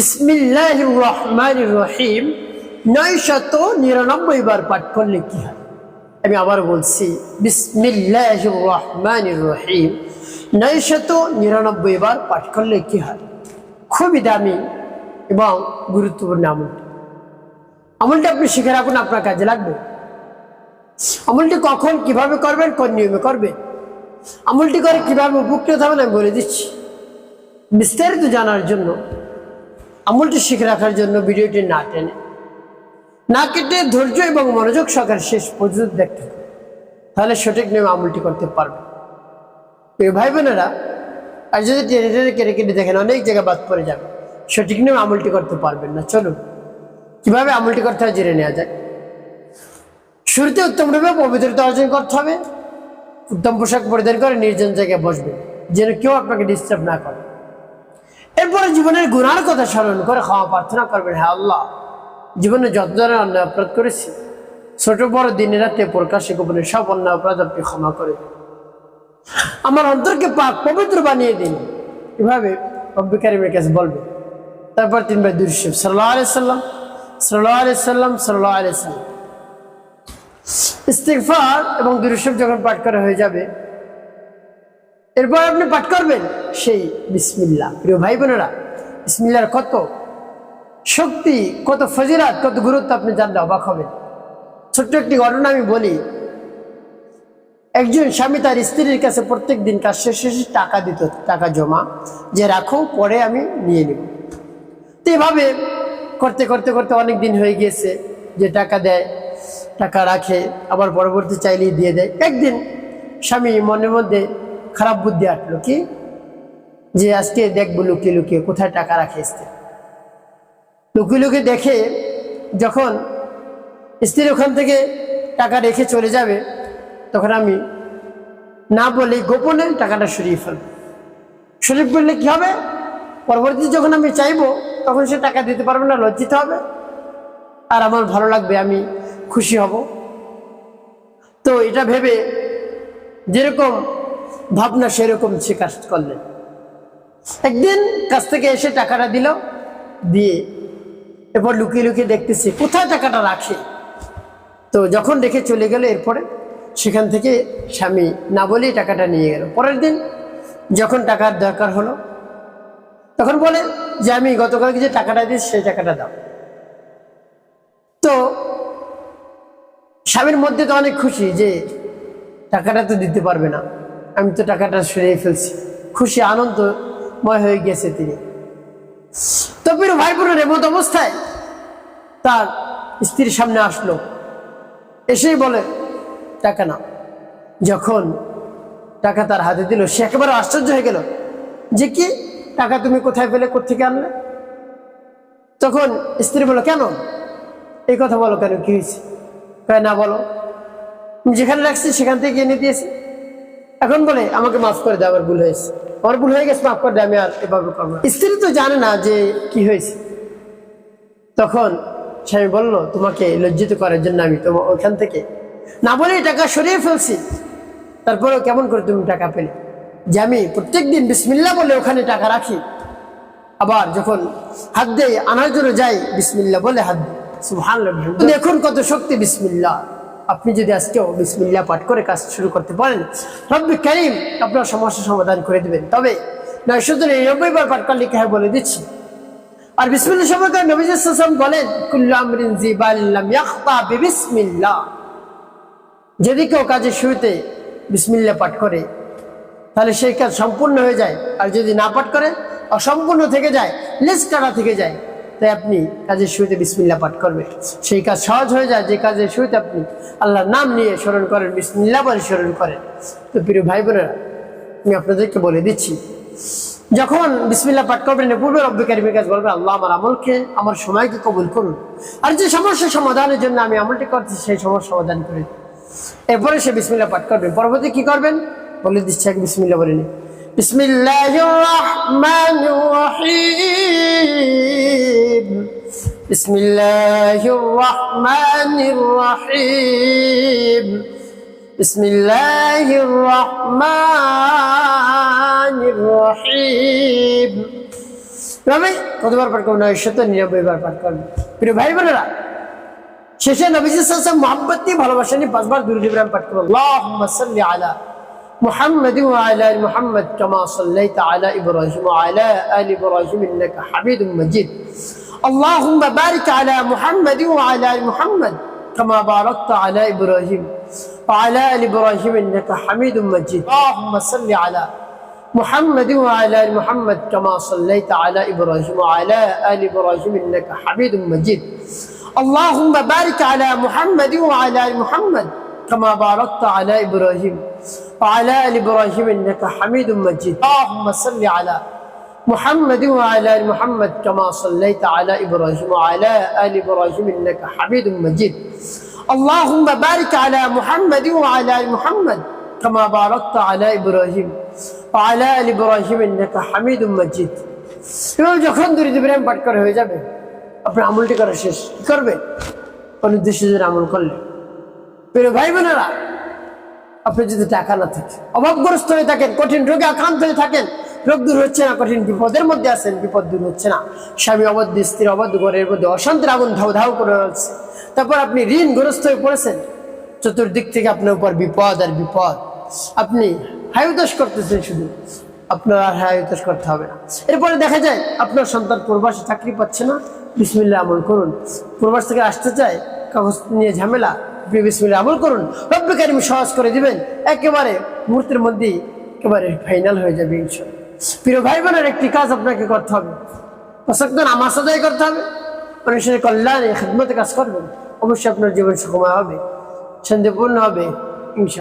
বিসমিল্লাহির রহমানির রহিম 999 বার পাঠ করলে কি হয়? আমি আবার বলছি, বিসমিল্লাহির রহমানির রহিম 999 বার পাঠ করলে কি হয়? খুবই দামি এবং গুরুত্বপূর্ণ আমলটি আপনি শিখে রাখুন, আপনার কাজে লাগবে। আমলটি কখন কিভাবে করবেন, কোন নিয়মে করবেন, আমলটি করে কিভাবে উপকৃত হবেন আমি বলে দিচ্ছি। বিস্তারিত জানার জন্য, আমলটি শিখে রাখার জন্য ভিডিওটি না টেনে না কেটে ধৈর্য এবং মনোযোগ সহকারে শেষ পর্যন্ত দেখতে হবে, তাহলে সঠিক নিয়মে আমলটি করতে পারবে। ভাই বোনেরা, আর যদি টেনে টেনে কেটে কেটে দেখেন অনেক জায়গায় বাদ পড়ে যাবে, সঠিক নিয়মে আমলটি করতে পারবেন না। চলুন কিভাবে আমলটি করতে হয় জেনে নেওয়া যায়। শুরুতে উত্তমরূপে পবিত্রতা অর্জন করতে হবে। উত্তম পোশাক পরিধান করে নির্জন জায়গায় বসবেন, যেন কেউ আপনাকে ডিস্টার্ব না করে। এরপরে জীবনের গুনার কথা স্মরণ করে ক্ষমা প্রার্থনা করবেন। হ্যাঁ আল্লাহ, জীবনে যত ধরনের অন্যায় অপরাধ করেছি, ছোট বড় দিনে রাতে প্রকাশ্যে গোপনে সব অন্যায় অপরাধ আপনি ক্ষমা করে দিন। আমার অন্তরকে পাক পবিত্র বানিয়ে দিন। এভাবে রব্বি কারীমের কাছে বলবেন। তারপর 3 বার দুরূদ শরীফ সাল্লাল্লাহু আলাইহি সাল্লাম সাল্লাল্লাহু আলাইহি সাল্লাম সাল্লাল্লাহু আলাইহি সাল্লাম ইস্তিগফার এবং দুরূদ শরীফ যখন পাঠ করা হয়ে যাবে, এরপর আপনি পাঠ করবেন সেই বিসমিল্লাহ। প্রিয় ভাই বোনেরা, বিসমিল্লাহর কত শক্তি, কত ফজিলত, কত গুরুত্ব আপনি জানলে অবাক হবেন। ছোট্ট একটি ঘটনা আমি বলি। একজন স্বামী তার স্ত্রীর কাছে প্রত্যেক দিন কাজ শেষে টাকা দিত, টাকা জমা, যে রাখো পরে আমি নিয়ে নেব। তো এভাবে করতে করতে করতে অনেক দিন হয়ে গিয়েছে, যে টাকা দেয়, টাকা রাখে, আবার পরবর্তী চাইলেই দিয়ে দেয়। একদিন স্বামী মনের মধ্যে খারাপ বুদ্ধি আটলো, কি যে আজকে দেখবো লুকিয়ে লুকিয়ে কোথায় টাকা রাখে স্ত্রী। লুকিয়ে লুকিয়ে দেখে যখন স্ত্রী ওখান থেকে টাকা রেখে চলে যাবে, তখন আমি না বলে গোপনে টাকাটা সরিয়ে ফেলবো। সরিয়ে ফেললে কি হবে? পরবর্তীতে যখন আমি চাইবো তখন সে টাকা দিতে পারবে না, লজ্জিত হবে, আর আমার ভালো লাগবে, আমি খুশি হব। তো এটা ভেবে যেরকম ভাবনা সেরকম সে কাজ করলেন। একদিন কাছ থেকে এসে টাকাটা দিল, দিয়ে এরপর লুকিয়ে লুকিয়ে দেখতেছি কোথায় টাকাটা রাখে। তো যখন রেখে চলে গেল, এরপরে সেখান থেকে স্বামী না বলেই টাকাটা নিয়ে গেল। পরের দিন যখন টাকার দরকার হলো, তখন বলে যে আমি গতকালকে যে টাকাটা দিয়েছি সেই টাকাটা দাও। তো স্বামীর মধ্যে তো অনেক খুশি, যে টাকাটা তো দিতে পারবে না, আমি তো টাকাটা সরিয়ে ফেলছি। খুশি আনন্দময় হয়ে গেছে তিনি। তো প্রিয় ভাই বোনের, এমত অবস্থায় তার স্ত্রীর সামনে আসলো, এসেই বলে টাকা না। যখন টাকা তার হাতে দিল, সে একেবারে আশ্চর্য হয়ে গেল, যে কি টাকা তুমি কোথায় পেলে, কোত্থেকে আনলে? তখন স্ত্রী বলল, কেন এই কথা বলো, কেন কি হয়েছে? না বলো, যেখানে রাখছি সেখান থেকে এনে দিয়েছি। এখন বলে আমাকে মাফ করে দে, আমার ভুল হয়েছে, আমার ভুল হয়ে গেছে, মাফ করে দে, আমি আর এভাবে করবো না। স্ত্রী তো জানে না যে কি হয়েছে। তখন স্বামী বলল, তোমাকে লজ্জিত করার জন্য আমি তোমার ওখান থেকে না বলে টাকা সরিয়ে ফেলছি, তারপরেও কেমন করে তুমি টাকা পেলে? যে আমি প্রত্যেক দিন বিসমিল্লাহ বলে ওখানে টাকা রাখি, আবার যখন হাত দেয় আনার জন্য যাই বিসমিল্লাহ বলে হাত দিই। সুবহানাল্লাহ। দেখুন কত শক্তি বিসমিল্লাহ। আপনি যদি আজকেও বিসমিল্লাহ পাঠ করে কাজ শুরু করতে পারেন, রব্বি কারীম আপনার সমস্যার সমাধান করে দেবেন। তবে 999 বার পাঠ করলে কি হয় বলে দিচ্ছি। আর বিসমিল্লাহ সম্পর্কে নবী সাল্লাল্লাহু আলাইহি ওয়াসাল্লাম বলেন, কুল্লু আমরিন জিবাল লাম ইয়াখতা বিবিসমিল্লাহ। যদি কেউ কাজের শুরুতে বিসমিল্লাহ পাঠ করে, তাহলে সেই কাজ সম্পূর্ণ হয়ে যায়। আর যদি না পাঠ করে, অসম্পূর্ণ থেকে যায়, লেস কাটা থেকে যায়। তাই আপনি কাজের শুরুতে বিসমিল্লাহ পাঠ করবেন, সেই কাজ সহজ হয়ে যায়। যে কাজের শুরুতে আপনি আল্লাহর নাম নিয়ে স্মরণ করেন, বিসমিল্লাহ বলে স্মরণ করেন। তো প্রিয় ভাই বোনেরা, আমি আপনাদেরকে বলে দিচ্ছি, যখন বিসমিল্লাহ পাঠ করবেন, পূর্বে রব্বি কারীমের কাছে বলবেন, আল্লাহ আমার আমলকে, আমার সময়কে কবুল করুন, আর যে সমস্যার সমাধানের জন্য আমি আমলটি করছি সেই সমস্যার সমাধান করে। এরপরে সে বিসমিল্লাহ পাঠ করবেন। পরবর্তী কি করবেন বলে দিচ্ছি, আগে বিসমিল্লাহ বলে নিন। বিসমিল্লাহির রাহমানির রহিম, বিসমিল্লাহির রাহমানির রহিম, বিসমিল্লাহির রাহমানির রহিম। কতবার পাঠ করবেন? 999 বার পাঠ করবেন। প্রিয় ভাই বোনেরা, শেষে নবীজি সাল্লাল্লাহু আলাইহি ওয়াসাল্লাম মহব্বত নিয়ে ভালোবাসা নিয়ে 5 বার দুরূদ ইব্রাহিম পাঠ করুন। আল্লাহুম্মা সাল্লি আলা محمد وعلى ال محمد كما صليت على ابراهيم وعلى ال ابراهيم انك حميد مجيد. اللهم بارك على محمد وعلى ال محمد كما باركت على ابراهيم وعلى ال ابراهيم انك حميد مجيد. اللهم صل على محمد وعلى ال محمد كما صليت على ابراهيم وعلى ال ابراهيم انك حميد مجيد. اللهم بارك على محمد وعلى ال محمد كما باركت على ابراهيم وعلى ال ابراهيم انك حميد مجيد. اللهم صل على محمد وعلى ال محمد كما صليت على ابراهيم وعلى ال ابراهيم انك حميد مجيد. اللهم بارك على محمد وعلى ال محمد كما باركت على ابراهيم وعلى ال ابراهيم انك حميد مجيد. এভাবে যখন দুরূদ ইব্রাহিম পাঠ করা হয়ে যাবে, আপনার আমলটি করা শেষ। কি করবে? অনুদ্দেশ্যে যদি আমল করলে। প্রিয় ভাই বোনেরা, আপনি যদি টাকা না থাকে, অভাবগ্রস্ত হয়ে থাকেন, কঠিন রোগে আক্রান্ত হয়ে থাকেন, রোগ দূর হচ্ছে না, কঠিন বিপদের মধ্যে আছেন, বিপদ দূর হচ্ছে না, স্বামী অবাধ্য, স্ত্রী অবাধ্য, ঘরের মধ্যে অশান্তির আগুন ধাউ ধাউ করে রয়েছে, তারপর আপনি ঋণগ্রস্ত হয়ে পড়েছেন, চতুর্দিক থেকে আপনার উপর বিপদ আর বিপদ, আপনি হায়ুতাস করতেছেন, শুধু আপনার আর হায়ুতাস করতে হবে না। এরপরে দেখা যায় আপনার সন্তান প্রবাসে চাকরি পাচ্ছে না, বিসমিল্লাহ আমল করুন। প্রবাস থেকে আসতে চায়, কাগজ নিয়ে ঝামেলা, বিসমিল্লাহ আমল করুন, রব্বুল কারীম সহজ করে দিবেন, একেবারে মুহূর্তের মধ্যেই একেবারে ফাইনাল হয়ে যাবে ইনশাআল্লাহ। প্রিয় ভাই বোনের, একটি কাজ আপনাকে করতে হবে, নামাজ আদায় করতে হবে, মানুষের কল্যাণে খিদমতে কাজ করবেন, অবশ্যই আপনার জীবন সুখময় হবে, শান্তিপূর্ণ হবে ইনশাআল্লাহ।